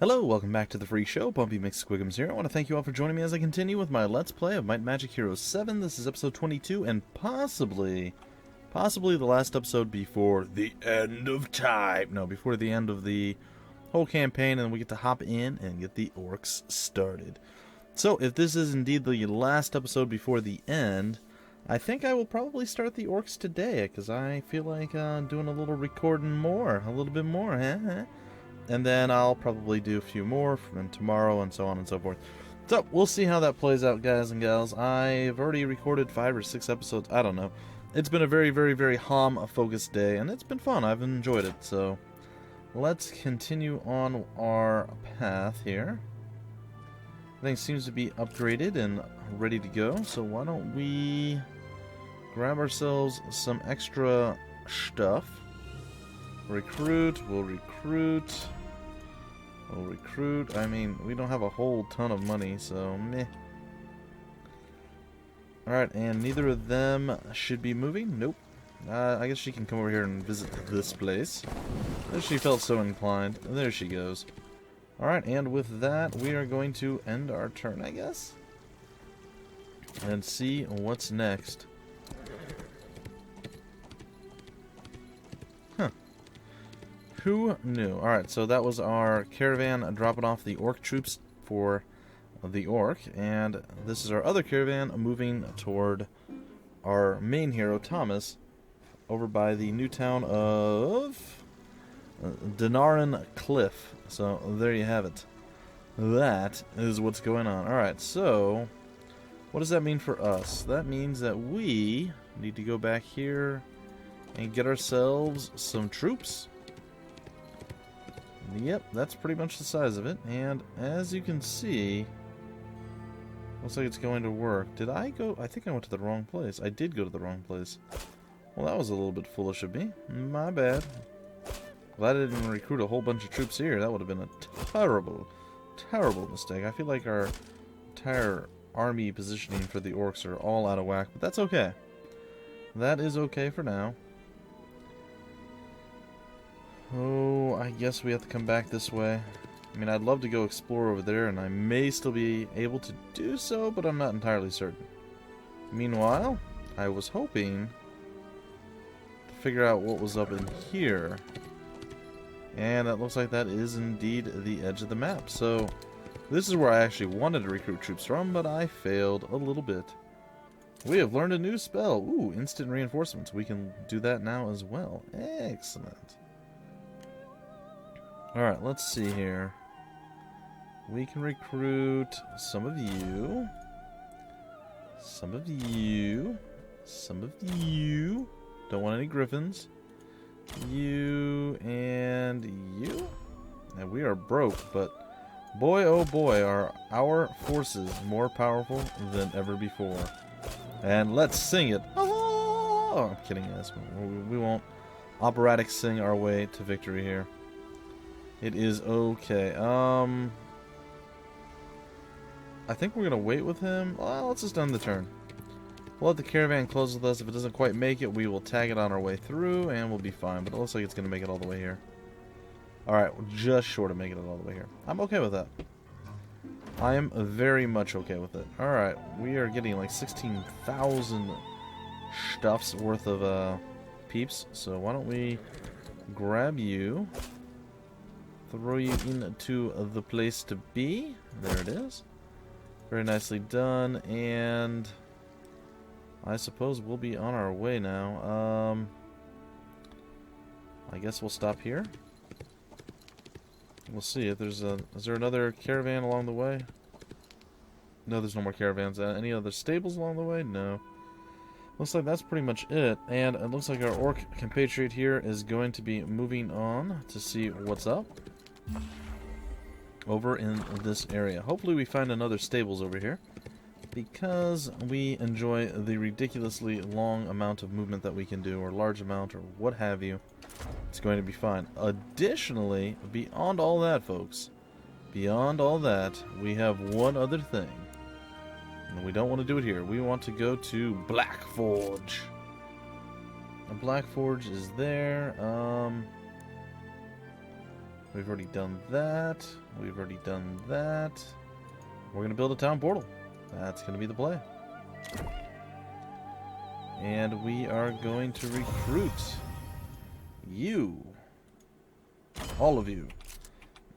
Hello, welcome back to the free show. Bumpy McSquigums here. I want to thank you all for joining me as I continue with my Let's Play of Might Magic Heroes VII. This is episode 22, and possibly the last episode before the end of time. No, before the end of the whole campaign, and we get to hop in and get the orcs started. So, if this is indeed the last episode before the end, I think I will probably start the orcs today, because I feel like doing a little recording more, a little bit more, huh? And then I'll probably do a few more from tomorrow and so on and so forth. So, we'll see how that plays out, guys and gals. I've already recorded 5 or 6 episodes. I don't know. It's been a very, very, very HOM-focused day, and it's been fun. I've enjoyed it. So, let's continue on our path here. Everything seems to be upgraded and ready to go. So, why don't we grab ourselves some extra stuff. Recruit, we'll recruit. I mean, we don't have a whole ton of money, so meh. Alright, and neither of them should be moving? Nope. I guess she can come over here and visit this place. If she felt so inclined. There she goes. Alright, and with that, we are going to end our turn, I guess? And see what's next. Who knew? Alright, so that was our caravan dropping off the orc troops for the orc, and this is our other caravan moving toward our main hero, Thomas, over by the new town of Denarin Cliff. So, there you have it. That is what's going on. Alright, so, what does that mean for us? That means that we need to go back here and get ourselves some troops. Yep, that's pretty much the size of it, and as you can see, looks like it's going to work. Did I go? I think I went to the wrong place. I did go to the wrong place. Well, that was a little bit foolish of me. My bad. Glad I didn't recruit a whole bunch of troops here. That would have been a terrible, terrible mistake. I feel like our entire army positioning for the orcs are all out of whack, but that's okay. That is okay for now. Oh, I guess we have to come back this way. I mean, I'd love to go explore over there, and I may still be able to do so, but I'm not entirely certain. Meanwhile, I was hoping to figure out what was up in here. And it looks like that is indeed the edge of the map. So, this is where I actually wanted to recruit troops from, but I failed a little bit. We have learned a new spell. Ooh, instant reinforcements. We can do that now as well. Excellent. Alright, let's see here. We can recruit some of you. Some of you. Some of you. Don't want any griffins. You and you. And we are broke, but boy oh boy are our forces more powerful than ever before. And let's sing it. Oh, I'm kidding, guys. We won't operatic sing our way to victory here. It is okay. I think we're going to wait with him. Well, let's just end the turn. We'll let the caravan close with us. If it doesn't quite make it, we will tag it on our way through, and we'll be fine. But it looks like it's going to make it all the way here. Alright, we're just short of making it all the way here. I'm okay with that. I am very much okay with it. Alright, we are getting like 16,000 stuffs worth of peeps. So why don't we grab you... Throw you into the place to be. There it is. Very nicely done. And I suppose we'll be on our way now. I guess we'll stop here. We'll see if there's a... Is there another caravan along the way? No, there's no more caravans. Any other stables along the way? No. Looks like that's pretty much it. And it looks like our orc compatriot here is going to be moving on to see what's up over in this area. Hopefully we find another stables over here, because we enjoy the ridiculously long amount of movement that we can do, or large amount, or what have you. It's going to be fine. Additionally, beyond all that, folks, beyond all that, we have one other thing. And we don't want to do it here. We want to go to Black Forge. And Black Forge is there. We've already done that. We've already done that. We're going to build a town portal. That's going to be the play. And we are going to recruit you. All of you.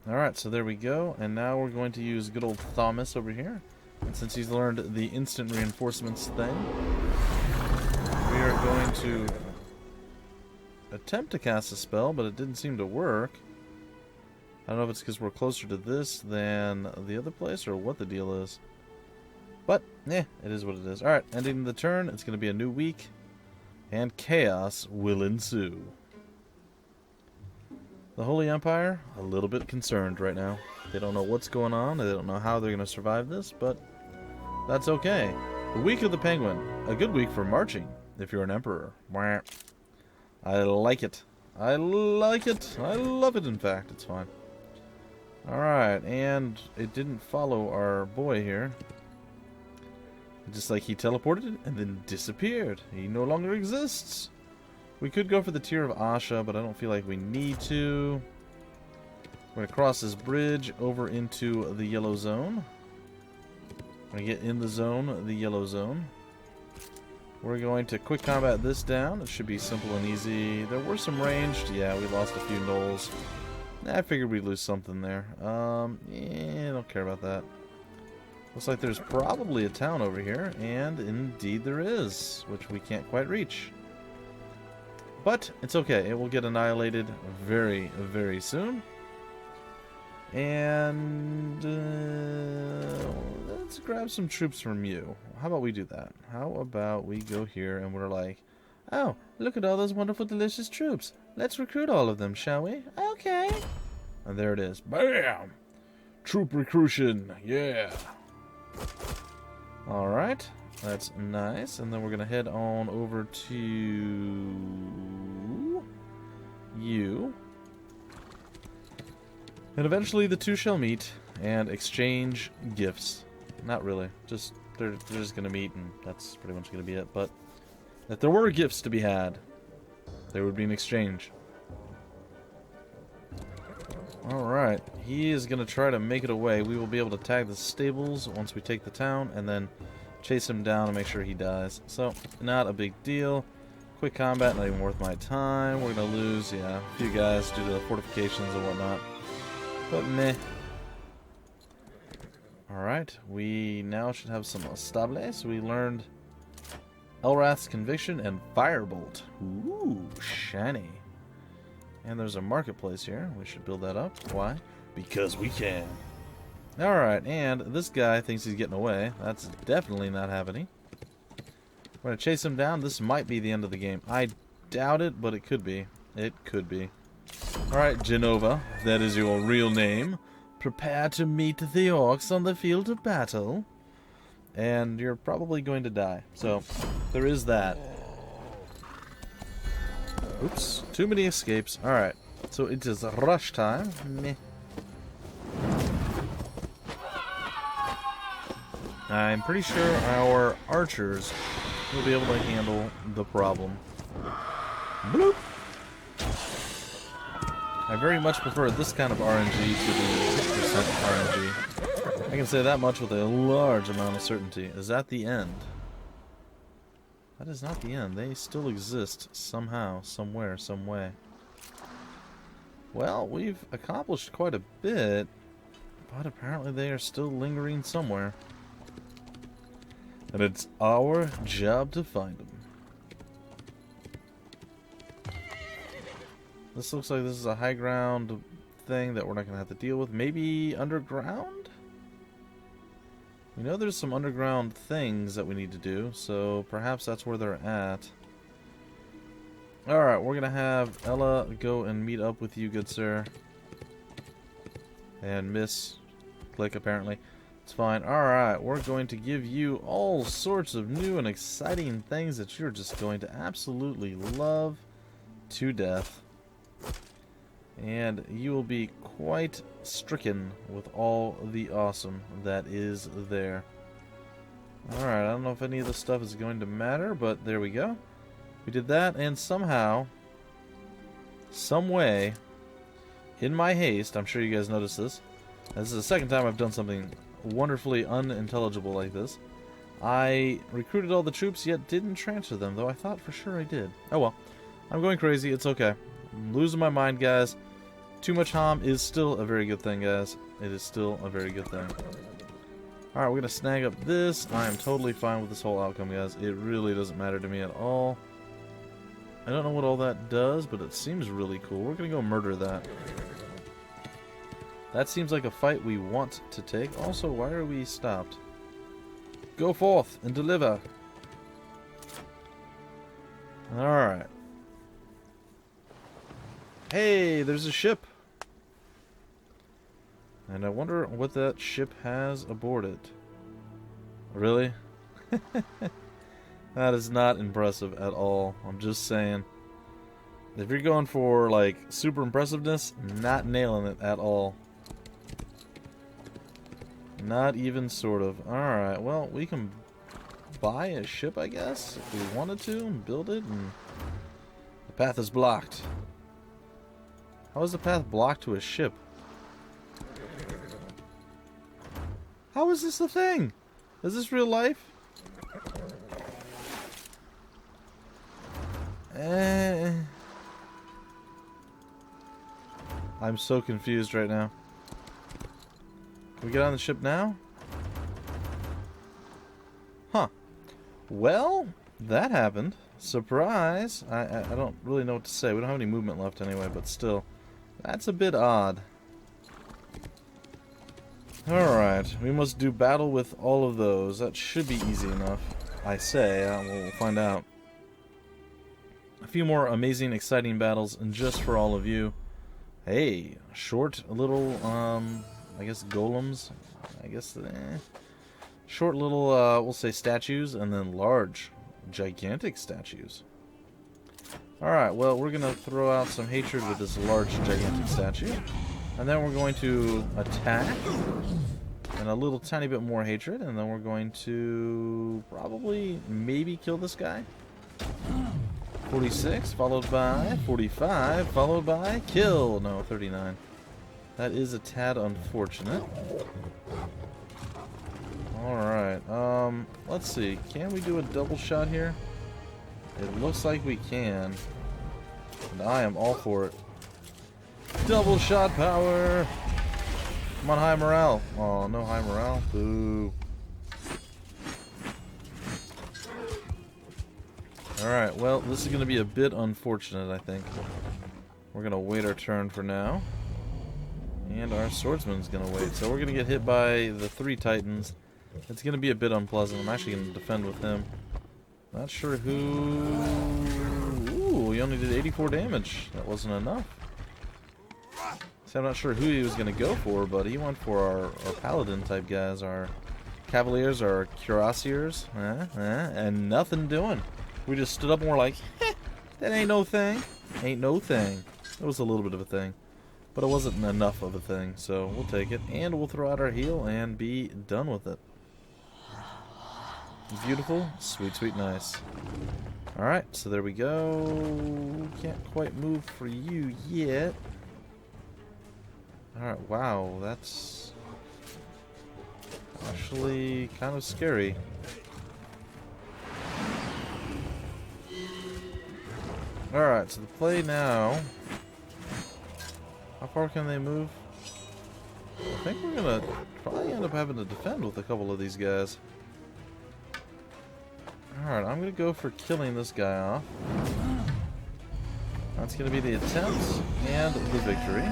Alright, so there we go. And now we're going to use good old Thomas over here. And since he's learned the instant reinforcements thing, we are going to attempt to cast a spell, but it didn't seem to work. I don't know if it's because we're closer to this than the other place, or what the deal is. But, it is what it is. Alright, ending the turn. It's going to be a new week. And chaos will ensue. The Holy Empire, a little bit concerned right now. They don't know what's going on. They don't know how they're going to survive this, but that's okay. The Week of the Penguin. A good week for marching, if you're an emperor. I like it. I like it. I love it, in fact. It's fine. Alright, and it didn't follow our boy here. Just like he teleported and then disappeared. He no longer exists. We could go for the Tear of Asha, but I don't feel like we need to. We're going to cross this bridge over into the yellow zone. We're going to get in the zone, the yellow zone. We're going to quick combat this down. It should be simple and easy. There were some ranged. Yeah, we lost a few gnolls. I figured we'd lose something there. Yeah, don't care about that. Looks like there's probably a town over here, and indeed there is, which we can't quite reach. But it's okay. It will get annihilated very, very soon. And let's grab some troops from you. How about we do that? How about we go here and we're like, oh, look at all those wonderful, delicious troops. Let's recruit all of them, shall we? Okay. And there it is. Bam! Troop recruition. Yeah. Alright. That's nice. And then we're going to head on over to you. And eventually the two shall meet and exchange gifts. Not really. Just they're just going to meet, and that's pretty much going to be it. But if there were gifts to be had, there would be an exchange. Alright, he is going to try to make it away. We will be able to tag the stables once we take the town, and then chase him down and make sure he dies. So, not a big deal. Quick combat, not even worth my time. We're going to lose, yeah, a few guys due to the fortifications and whatnot. But meh. Alright, we now should have some estables. We learned Elrath's Conviction and Firebolt. Ooh, shiny. And there's a marketplace here. We should build that up. Why? Because we can. Alright, and this guy thinks he's getting away. That's definitely not happening. We're going to chase him down. This might be the end of the game. I doubt it, but it could be. It could be. Alright, Genova, if that is your real name. Prepare to meet the orcs on the field of battle. And you're probably going to die. So, there is that. Oops, too many escapes. Alright, so it is rush time. Meh. I'm pretty sure our archers will be able to handle the problem. Bloop! I very much prefer this kind of RNG to the 6% RNG. I can say that much with a large amount of certainty. Is that the end? That is not the end. They still exist somehow, somewhere, some way. Well, we've accomplished quite a bit, but apparently they are still lingering somewhere. And it's our job to find them. This looks like this is a high ground thing that we're not going to have to deal with. Maybe underground? We know there's some underground things that we need to do, so perhaps that's where they're at. Alright, we're going to have Ella go and meet up with you, good sir. And miss. Click, apparently. It's fine. Alright, we're going to give you all sorts of new and exciting things that you're just going to absolutely love to death. And you will be quite stricken with all the awesome that is there. Alright, I don't know if any of this stuff is going to matter, but there we go. We did that, and somehow, some way, in my haste, I'm sure you guys noticed this. This is the second time I've done something wonderfully unintelligible like this. I recruited all the troops, yet didn't transfer them, though I thought for sure I did. Oh well. I'm going crazy. It's okay. I'm losing my mind, guys. Too much HOM is still a very good thing, guys. It is still a very good thing. Alright, we're going to snag up this. I am totally fine with this whole outcome, guys. It really doesn't matter to me at all. I don't know what all that does, but it seems really cool. We're going to go murder that. That seems like a fight we want to take. Also, why are we stopped? Go forth and deliver. Alright. Hey, there's a ship. And I wonder what that ship has aboard it. Really? That is not impressive at all. I'm just saying. If you're going for, like, super impressiveness, not nailing it at all. Not even sort of. Alright, well, we can buy a ship, I guess, if we wanted to, and build it, and the path is blocked. How is the path blocked to a ship? How is this a thing? Is this real life? I'm so confused right now. Can we get on the ship now? Huh. Well, that happened. Surprise. I don't really know what to say. We don't have any movement left anyway, but still. That's a bit odd. Alright, we must do battle with all of those. That should be easy enough. I say, we'll find out. A few more amazing, exciting battles, and just for all of you. Hey, short little, I guess golems. I guess, short little, we'll say statues, and then large, gigantic statues. Alright, well, we're going to throw out some hatred with this large, gigantic statue. And then we're going to attack. And a little tiny bit more hatred. And then we're going to probably, maybe kill this guy. 46, followed by 45, followed by kill. No, 39. That is a tad unfortunate. Alright, let's see. Can we do a double shot here? It looks like we can. And I am all for it. Double shot power! Come on, high morale. Oh, no high morale. Boo. Alright, well, this is going to be a bit unfortunate, I think. We're going to wait our turn for now. And our swordsman's going to wait. So we're going to get hit by the 3 titans. It's going to be a bit unpleasant. I'm actually going to defend with him. Not sure who... Ooh, he only did 84 damage. That wasn't enough. So I'm not sure who he was going to go for, but he went for our paladin type guys, our cavaliers, our cuirassiers, and nothing doing. We just stood up and we're like, that ain't no thing. Ain't no thing. It was a little bit of a thing, but it wasn't enough of a thing, so we'll take it, and we'll throw out our heal and be done with it. Beautiful, sweet, sweet, nice. Alright, so there we go. Can't quite move for you yet. Alright, wow, that's actually kind of scary. Alright, so the play now. How far can they move? I think we're gonna probably end up having to defend with a couple of these guys. Alright, I'm gonna go for killing this guy off. That's gonna be the attempt and the victory.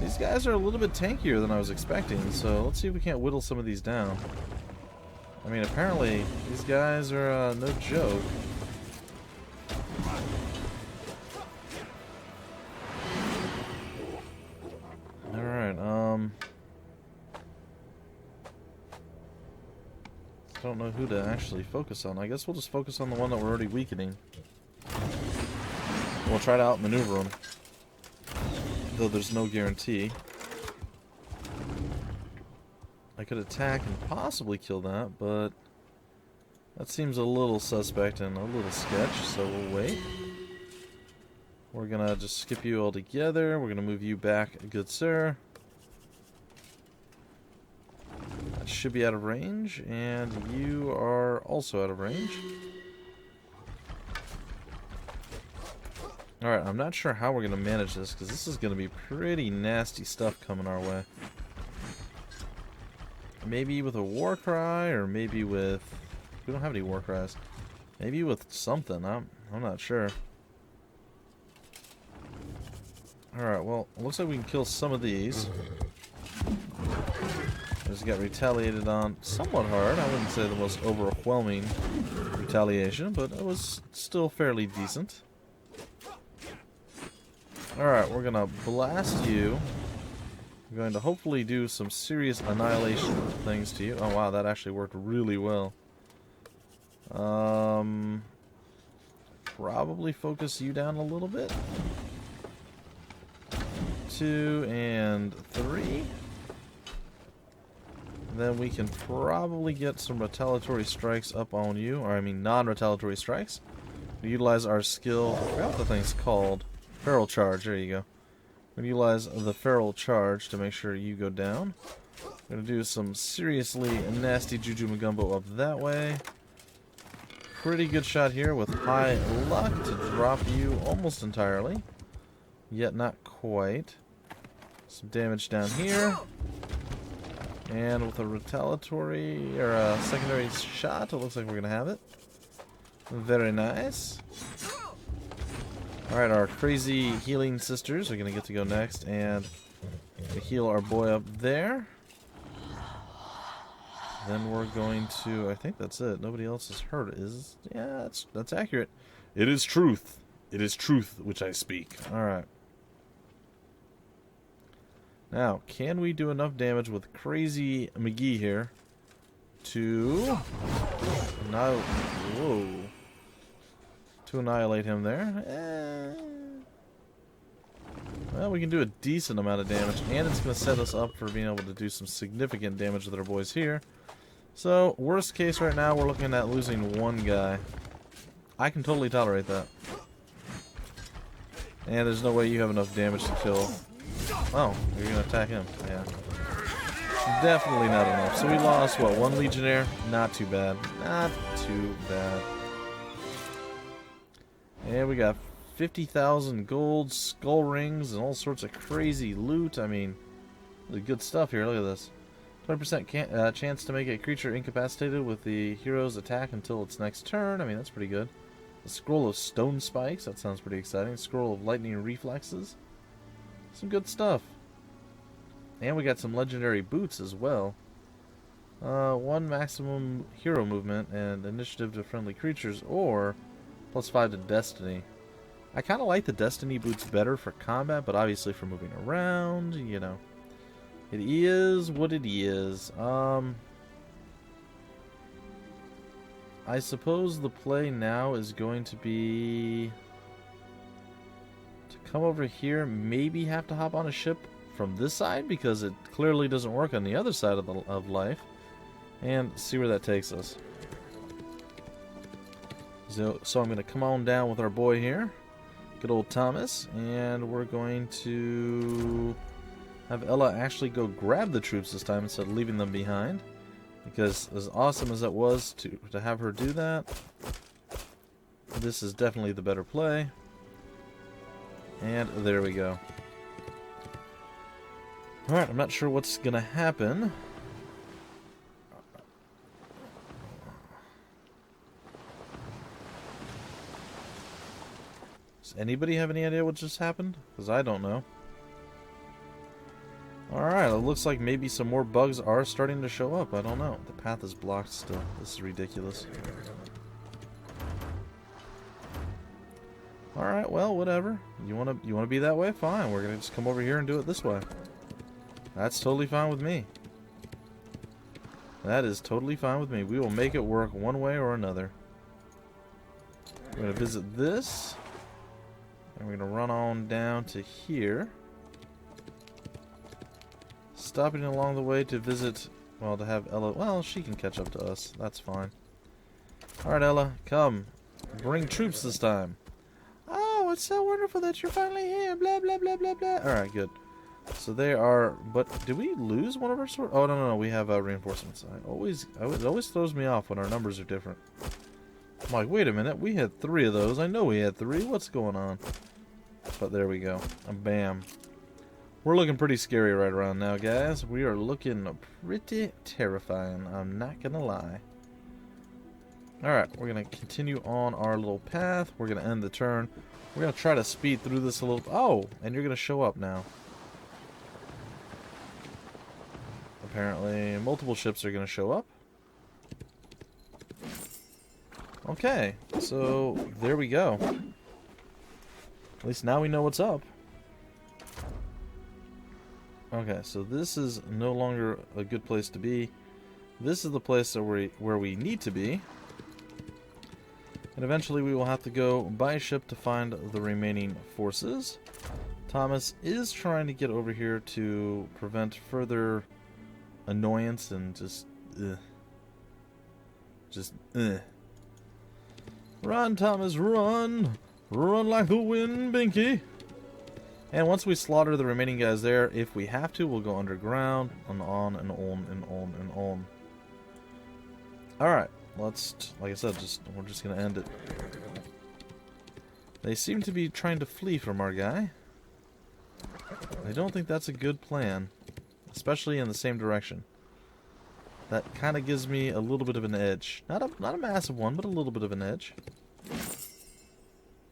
These guys are a little bit tankier than I was expecting, so let's see if we can't whittle some of these down. I mean, apparently, these guys are no joke. Alright, I don't know who to actually focus on. I guess we'll just focus on the one that we're already weakening. We'll try to outmaneuver them. Though there's no guarantee. I could attack and possibly kill that, but that seems a little suspect and a little sketch, so we'll wait. We're gonna just skip you altogether. We're gonna move you back, good sir. That should be out of range, and you are also out of range. Alright, I'm not sure how we're going to manage this, because this is going to be pretty nasty stuff coming our way. Maybe with a war cry, or maybe with... We don't have any war cries. Maybe with something, I'm not sure. Alright, well, it looks like we can kill some of these. Just got retaliated on somewhat hard. I wouldn't say the most overwhelming retaliation, but it was still fairly decent. Alright, we're gonna blast you. We're going to hopefully do some serious annihilation things to you. Oh wow, that actually worked really well. Probably focus you down a little bit. 2 and 3. Then we can probably get some retaliatory strikes up on you. Or I mean non-retaliatory strikes. We utilize our skill. I forgot what the thing's called. Feral charge, there you go. We're going to utilize the feral charge to make sure you go down. We're going to do some seriously nasty Juju Magumbo up that way. Pretty good shot here with high luck to drop you almost entirely. Yet not quite. Some damage down here. And with a retaliatory, or a secondary shot, it looks like we're going to have it. Very nice. Alright, our crazy healing sisters are going to get to go next, and heal our boy up there. Then we're going to, I think that's it. Nobody else has heard it. Yeah, that's accurate. It is truth. It is truth which I speak. Alright. Now, can we do enough damage with Crazy McGee here to annihilate him there? Well, we can do a decent amount of damage, and it's going to set us up for being able to do some significant damage with our boys here. So, worst case right now, we're looking at losing one guy. I can totally tolerate that. And there's no way you have enough damage to kill. Oh, you're going to attack him. Yeah. Definitely not enough. So we lost, what, one Legionnaire? Not too bad. Not too bad. And we got 50,000 gold, skull rings, and all sorts of crazy loot. I mean, really good stuff here. Look at this. 20% chance to make a creature incapacitated with the hero's attack until its next turn. I mean, that's pretty good. A scroll of stone spikes. That sounds pretty exciting. Scroll of lightning reflexes. Some good stuff. And we got some legendary boots as well. 1 maximum hero movement and initiative to friendly creatures, or +5 to destiny. I kind of like the destiny boots better for combat, but obviously for moving around, you know. It is what it is. I suppose the play now is going to be to come over here, maybe have to hop on a ship from this side, because it clearly doesn't work on the other side of life, and see where that takes us. So I'm going to come on down with our boy here, good old Thomas, and we're going to have Ella actually go grab the troops this time instead of leaving them behind, because as awesome as it was to have her do that, this is definitely the better play. And there we go. Alright, I'm not sure what's going to happen. Does anybody have any idea what just happened? Because I don't know. Alright, it looks like maybe some more bugs are starting to show up. I don't know. The path is blocked still. This is ridiculous. Alright, well, whatever. You wanna be that way? Fine. We're gonna just come over here and do it this way. That's totally fine with me. That is totally fine with me. We will make it work one way or another. We're going to visit this. And we're going to run on down to here. Stopping along the way to visit, well, to have Ella, well, she can catch up to us. That's fine. Alright, Ella, come. Bring troops this time. Oh, Oh, it's so wonderful that you're finally here. Blah, blah, blah, blah, blah. Alright, good. So they are... But did we lose one of our swords? Oh, no. We have reinforcements. It always throws me off when our numbers are different. I'm like, wait a minute. We had 3 of those. I know we had 3. What's going on? But there we go. Bam. We're looking pretty scary right around now, guys. We are looking pretty terrifying. I'm not going to lie. Alright, we're going to continue on our little path. We're going to end the turn. We're going to try to speed through this a little... Oh, and you're going to show up now. Apparently, multiple ships are going to show up. Okay, so there we go. At least now we know what's up. Okay, so this is no longer a good place to be. This is the place where we need to be. And eventually we will have to go by ship to find the remaining forces. Thomas is trying to get over here to prevent further annoyance and just run, Thomas, run! Run like the wind, Binky! And once we slaughter the remaining guys there, if we have to, we'll go underground and on and on and on and on. Alright, let's, like I said, we're just gonna end it. They seem to be trying to flee from our guy. I don't think that's a good plan. Especially in the same direction. That kind of gives me a little bit of an edge. Not a massive one, but a little bit of an edge.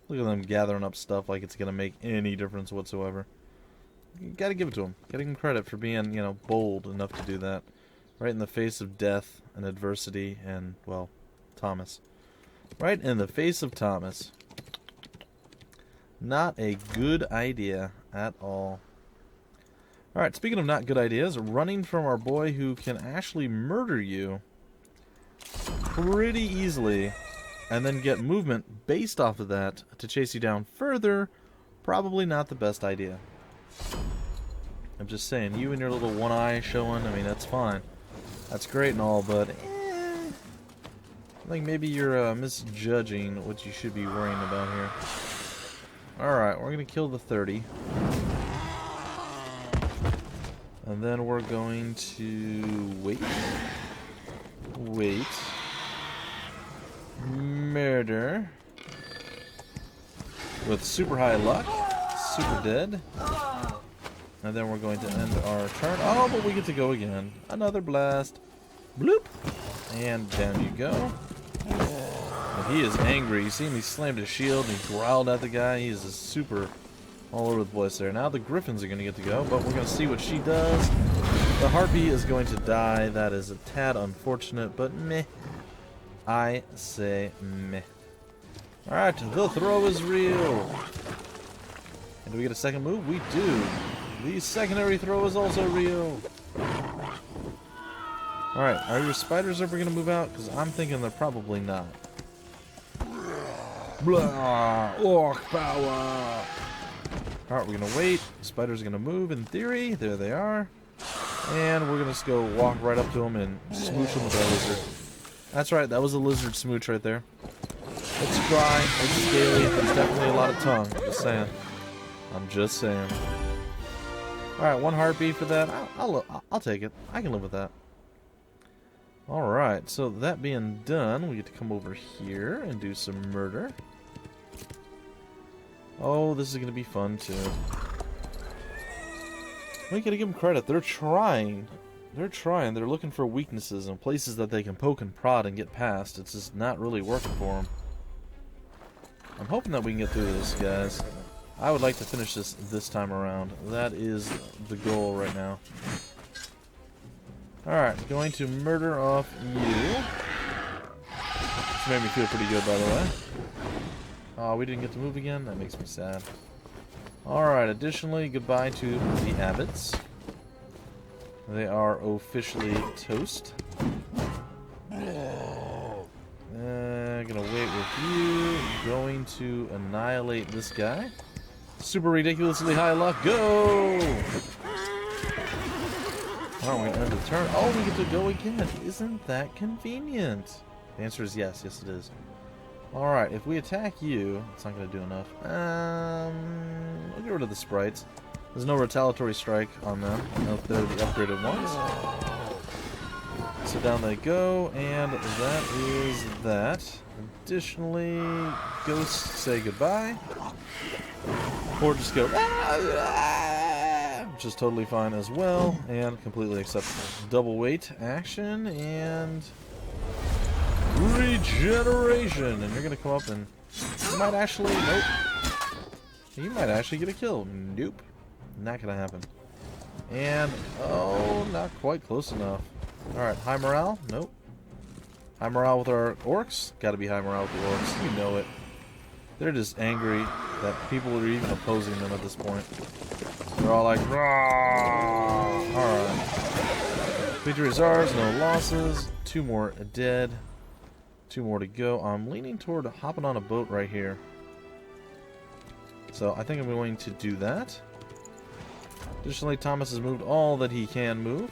Look at them gathering up stuff like it's going to make any difference whatsoever. You got to give it to them. Got to give them credit for being, you know, bold enough to do that. Right in the face of death and adversity and, well, Thomas. Right in the face of Thomas. Not a good idea at all. Alright, speaking of not good ideas, running from our boy who can actually murder you pretty easily and then get movement based off of that to chase you down further, probably not the best idea. I'm just saying, you and your little one eye showing, I mean, that's fine. That's great and all, but I think maybe you're misjudging what you should be worrying about here. Alright, we're going to kill the 30. And then we're going to wait, murder, with super high luck, super dead, and then we're going to end our turn. Oh, but we get to go again. Another blast. Bloop. And down you go. And he is angry. You see him, he slammed his shield and he growled at the guy. He is a super... all over the place there. Now the Griffins are going to get to go, but we're going to see what she does. The Harpy is going to die. That is a tad unfortunate, but meh. I say meh. Alright, the throw is real. And do we get a second move? We do. The secondary throw is also real. Alright, are your spiders ever going to move out? Because I'm thinking they're probably not. Blah! Orc power! Alright, we're going to wait. Spiders are going to move in theory. There they are. And we're going to just go walk right up to them and smooch them with our lizard. That's right, that was a lizard smooch right there. It's dry, it's scaly, there's definitely a lot of tongue. Just saying. I'm just saying. Alright, 1 heartbeat for that. I'll take it. I can live with that. Alright, so that being done, we get to come over here and do some murder. Oh, this is going to be fun, too. We gotta give them credit. They're trying. They're trying. They're looking for weaknesses and places that they can poke and prod and get past. It's just not really working for them. I'm hoping that we can get through this, guys. I would like to finish this time around. That is the goal right now. Alright, going to murder off you. This made me feel pretty good, by the way. Oh, we didn't get to move again? That makes me sad. Alright, additionally, goodbye to the Abbots. They are officially toast. Gonna wait with you. Going to annihilate this guy. Super ridiculously high luck. Go! Alright, we're gonna end the turn. Oh, we get to go again. Isn't that convenient? The answer is yes. Yes, it is. Alright, if we attack you, it's not going to do enough. We'll get rid of the sprites. There's no retaliatory strike on them. Nope, they're the upgraded ones. So down they go, and that is that. Additionally, ghosts say goodbye. Or just go, which is totally fine as well, and completely acceptable. Double weight action, and regeneration. And you're going to come up and you might actually, nope. You might actually get a kill. Nope. Not going to happen. And, oh, not quite close enough. Alright, high morale? Nope. High morale with our orcs? Gotta be high morale with the orcs. You know it. They're just angry that people are even opposing them at this point. They're all like, "Rah!" Alright. Victory is ours, no losses. 2 more dead. 2 more to go. I'm leaning toward hopping on a boat right here. So I think I'm going to do that. Additionally, Thomas has moved all that he can move.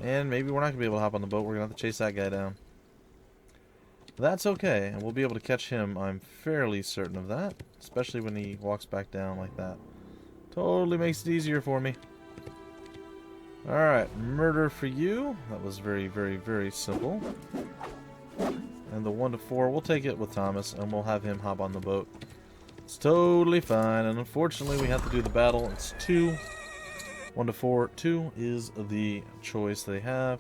And maybe we're not going to be able to hop on the boat. We're going to have to chase that guy down. That's okay. And we'll be able to catch him. I'm fairly certain of that. Especially when he walks back down like that. Totally makes it easier for me. Alright. Murder for you. That was very, very, very simple. And the 1 to 4, we'll take it with Thomas. And we'll have him hop on the boat. It's totally fine. And unfortunately, we have to do the battle. It's 2. 1 to 4, 2 is the choice they have.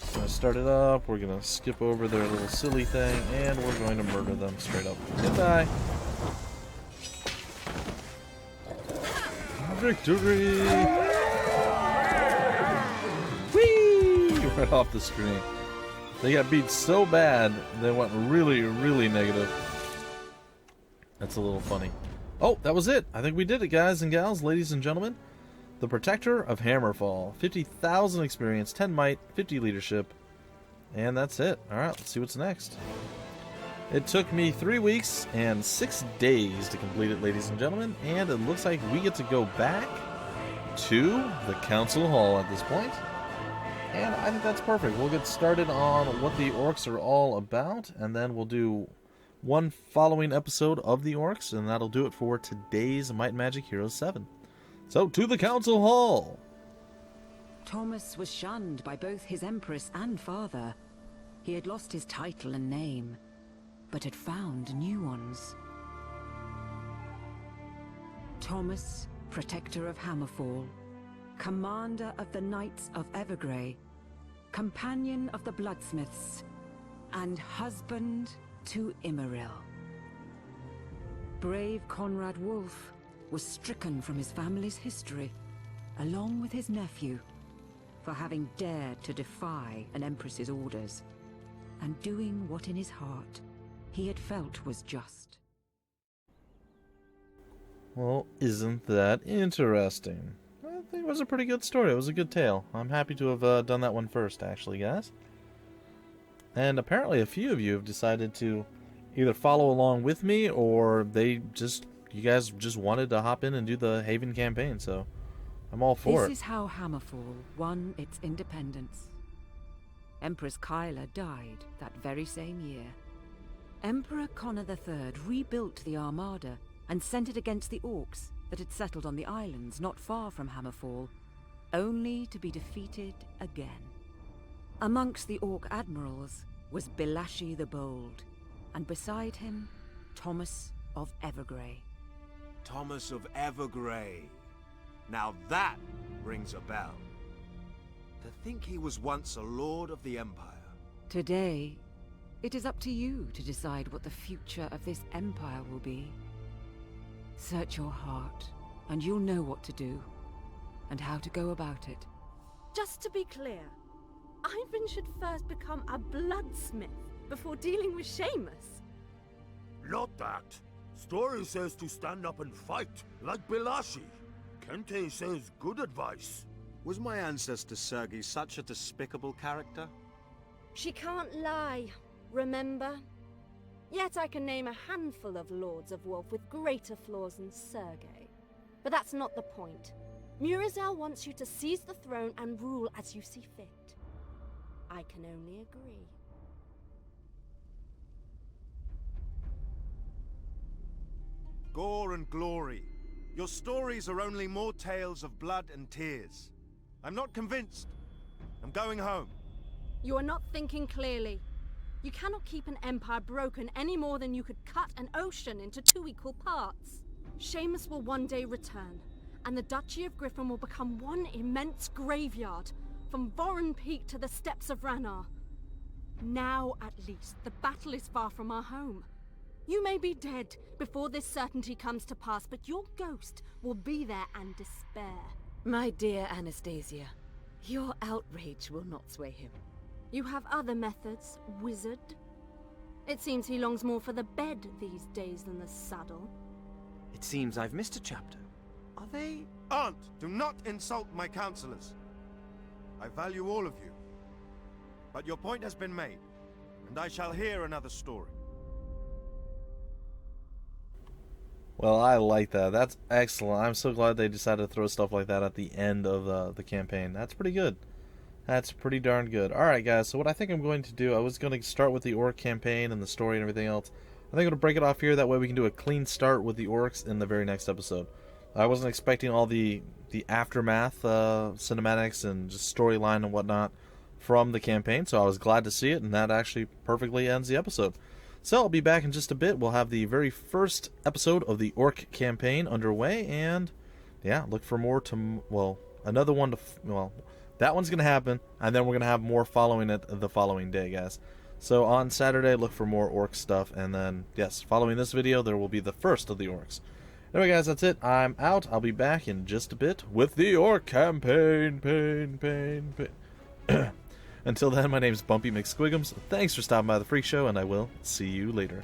We're going to start it up, we're going to skip over their little silly thing, and we're going to murder them straight up. Goodbye! Victory! Whee! Right off the screen. They got beat so bad, they went really, really negative. That's a little funny. Oh, that was it! I think we did it, guys and gals, ladies and gentlemen. The Protector of Hammerfall. 50,000 experience, 10 might, 50 leadership. And that's it. Alright, let's see what's next. It took me 3 weeks and 6 days to complete it, ladies and gentlemen. And it looks like we get to go back to the Council Hall at this point. And I think that's perfect. We'll get started on what the orcs are all about. And then we'll do one following episode of the orcs. And that'll do it for today's Might Magic Heroes VII. So, to the Council Hall! Thomas was shunned by both his empress and father. He had lost his title and name, but had found new ones. Thomas, Protector of Hammerfall, Commander of the Knights of Evergrey, Companion of the Bloodsmiths, and husband to Immeril. Brave Conrad Wolf was stricken from his family's history, along with his nephew, for having dared to defy an empress's orders, and doing what in his heart he had felt was just. Well, isn't that interesting? I think it was a pretty good story. It was a good tale. I'm happy to have done that one first, actually, guys. And apparently a few of you have decided to either follow along with me, or you guys just wanted to hop in and do the Haven campaign, so I'm all for it. This is how Hammerfall won its independence. Empress Kyla died that very same year. Emperor Connor III rebuilt the Armada and sent it against the orcs that had settled on the islands not far from Hammerfall, only to be defeated again. Amongst the orc admirals was Bilashi the Bold, and beside him, Thomas of Evergrey. Thomas of Evergrey. Now that rings a bell. To think he was once a lord of the Empire. Today, it is up to you to decide what the future of this empire will be. Search your heart, and you'll know what to do, and how to go about it. Just to be clear, Ivan should first become a bloodsmith before dealing with Seamus. Not that. Story says to stand up and fight, like Bilashi. Kente says good advice. Was my ancestor Sergei such a despicable character? She can't lie, remember? Yet I can name a handful of Lords of Wolf with greater flaws than Sergei. But that's not the point. Murizel wants you to seize the throne and rule as you see fit. I can only agree. gore and glory. Your stories are only more tales of blood and tears. I'm not convinced. I'm going home. You are not thinking clearly. You cannot keep an empire broken any more than you could cut an ocean into 2 equal parts. Seamus will one day return, and the Duchy of Griffin will become one immense graveyard, from Voron Peak to the steppes of Rannar. Now, at least, the battle is far from our home. You may be dead before this certainty comes to pass, but your ghost will be there and despair. My dear Anastasia, your outrage will not sway him. You have other methods, wizard. It seems he longs more for the bed these days than the saddle. It seems I've missed a chapter. Are they... Aunt, do not insult my counselors. I value all of you. But your point has been made, and I shall hear another story. Well, I like that. That's excellent. I'm so glad they decided to throw stuff like that at the end of the campaign. That's pretty good. That's pretty darn good. Alright, guys, so what I think I'm going to do, I was going to start with the orc campaign and the story and everything else. I think I'm going to break it off here. That way we can do a clean start with the orcs in the very next episode. I wasn't expecting all the aftermath cinematics and just storyline and whatnot from the campaign, so I was glad to see it, and that actually perfectly ends the episode. So I'll be back in just a bit. We'll have the very first episode of the orc campaign underway, and yeah, look for more another one to, that one's going to happen, and then we're going to have more following it the following day, guys. So on Saturday, look for more orc stuff, and then, yes, following this video, there will be the first of the orcs. Anyway, guys, that's it. I'm out. I'll be back in just a bit with the orc campaign. Until then, my name's Bumpy McSquigums. Thanks for stopping by the Freak Show, and I will see you later.